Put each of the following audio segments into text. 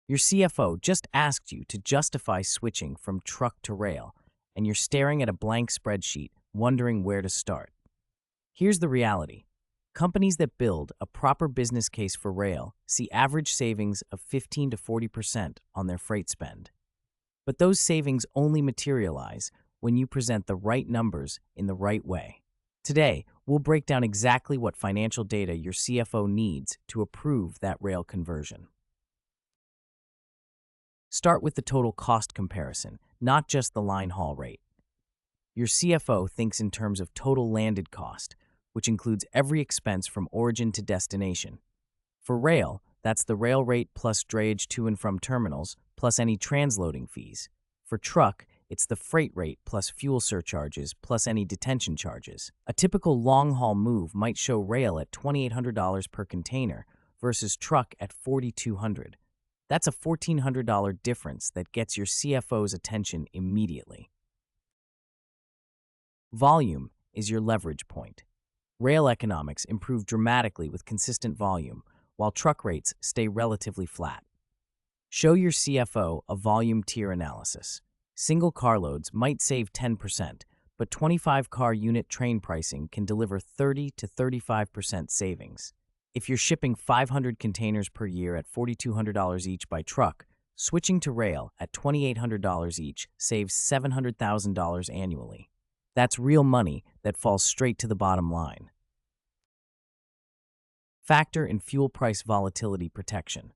Your CFO just asked you to justify switching from truck to rail, and you're staring at a blank spreadsheet, wondering where to start. Here's the reality. Companies that build a proper business case for rail see average savings of 15 to 40% on their freight spend. But those savings only materialize when you present the right numbers in the right way. Today, we'll break down exactly what financial data your CFO needs to approve that rail conversion. Start with the total cost comparison, not just the line haul rate. Your CFO thinks in terms of total landed cost, which includes every expense from origin to destination. For rail, that's the rail rate plus drayage to and from terminals, plus any transloading fees. For truck, it's the freight rate plus fuel surcharges plus any detention charges. A typical long-haul move might show rail at $2,800 per container versus truck at $4,200. That's a $1,400 difference that gets your CFO's attention immediately. Volume is your leverage point. Rail economics improve dramatically with consistent volume, while truck rates stay relatively flat. Show your CFO a volume tier analysis. Single carloads might save 10%, but 25-car unit train pricing can deliver 30 to 35% savings. If you're shipping 500 containers per year at $4,200 each by truck, switching to rail at $2,800 each saves $700,000 annually. That's real money that falls straight to the bottom line. Factor in fuel price volatility protection.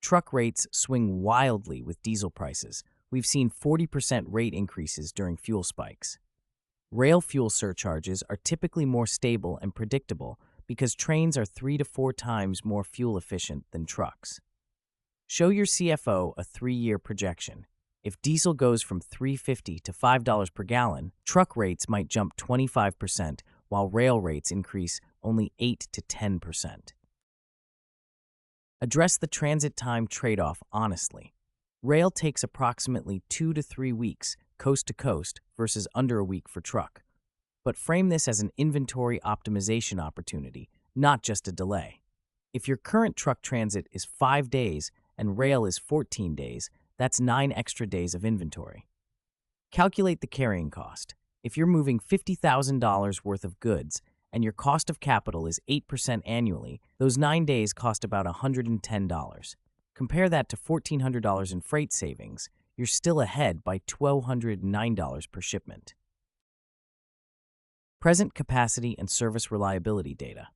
Truck rates swing wildly with diesel prices. We've seen 40% rate increases during fuel spikes. Rail fuel surcharges are typically more stable and predictable because trains are 3 to 4 times more fuel efficient than trucks. Show your CFO a 3-year projection. If diesel goes from $3.50 to $5 per gallon, truck rates might jump 25%, while rail rates increase only 8 to 10%. Address the transit time trade-off honestly. Rail takes approximately 2 to 3 weeks coast to coast versus under a week for truck. But frame this as an inventory optimization opportunity, not just a delay. If your current truck transit is 5 days and rail is 14 days, that's 9 extra days of inventory. Calculate the carrying cost. If you're moving $50,000 worth of goods and your cost of capital is 8% annually, those 9 days cost about $110. Compare that to $1,400 in freight savings, you're still ahead by $1,209 per shipment. Present capacity and service reliability data.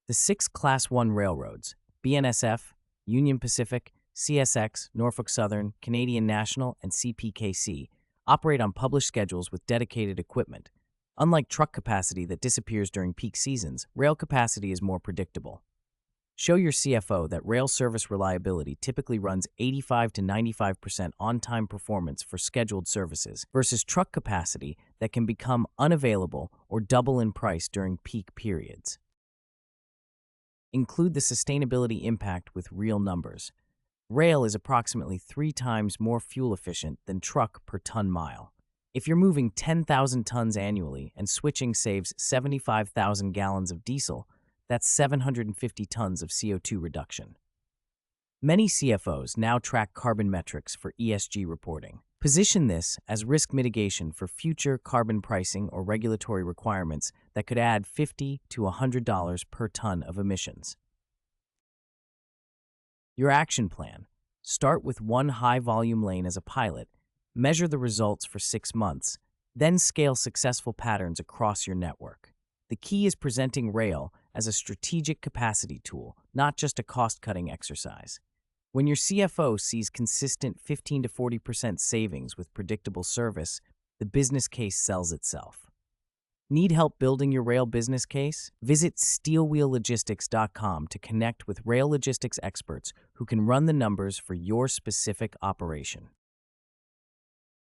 The 6 Class 1 railroads, BNSF, Union Pacific, CSX, Norfolk Southern, Canadian National, and CPKC, operate on published schedules with dedicated equipment. Unlike truck capacity that disappears during peak seasons, rail capacity is more predictable. Show your CFO that rail service reliability typically runs 85 to 95% on-time performance for scheduled services versus truck capacity that can become unavailable or double in price during peak periods. Include the sustainability impact with real numbers. Rail is approximately 3 times more fuel efficient than truck per ton mile. If you're moving 10,000 tons annually and switching saves 75,000 gallons of diesel, that's 750 tons of CO2 reduction. Many CFOs now track carbon metrics for ESG reporting. Position this as risk mitigation for future carbon pricing or regulatory requirements that could add $50 to $100 per ton of emissions. Your action plan. Start with one high-volume lane as a pilot, measure the results for 6 months, then scale successful patterns across your network. The key is presenting rail as a strategic capacity tool, not just a cost-cutting exercise. When your CFO sees consistent 15 to 40% savings with predictable service, the business case sells itself. Need help building your rail business case? Visit steelwheellogistics.com to connect with rail logistics experts who can run the numbers for your specific operation.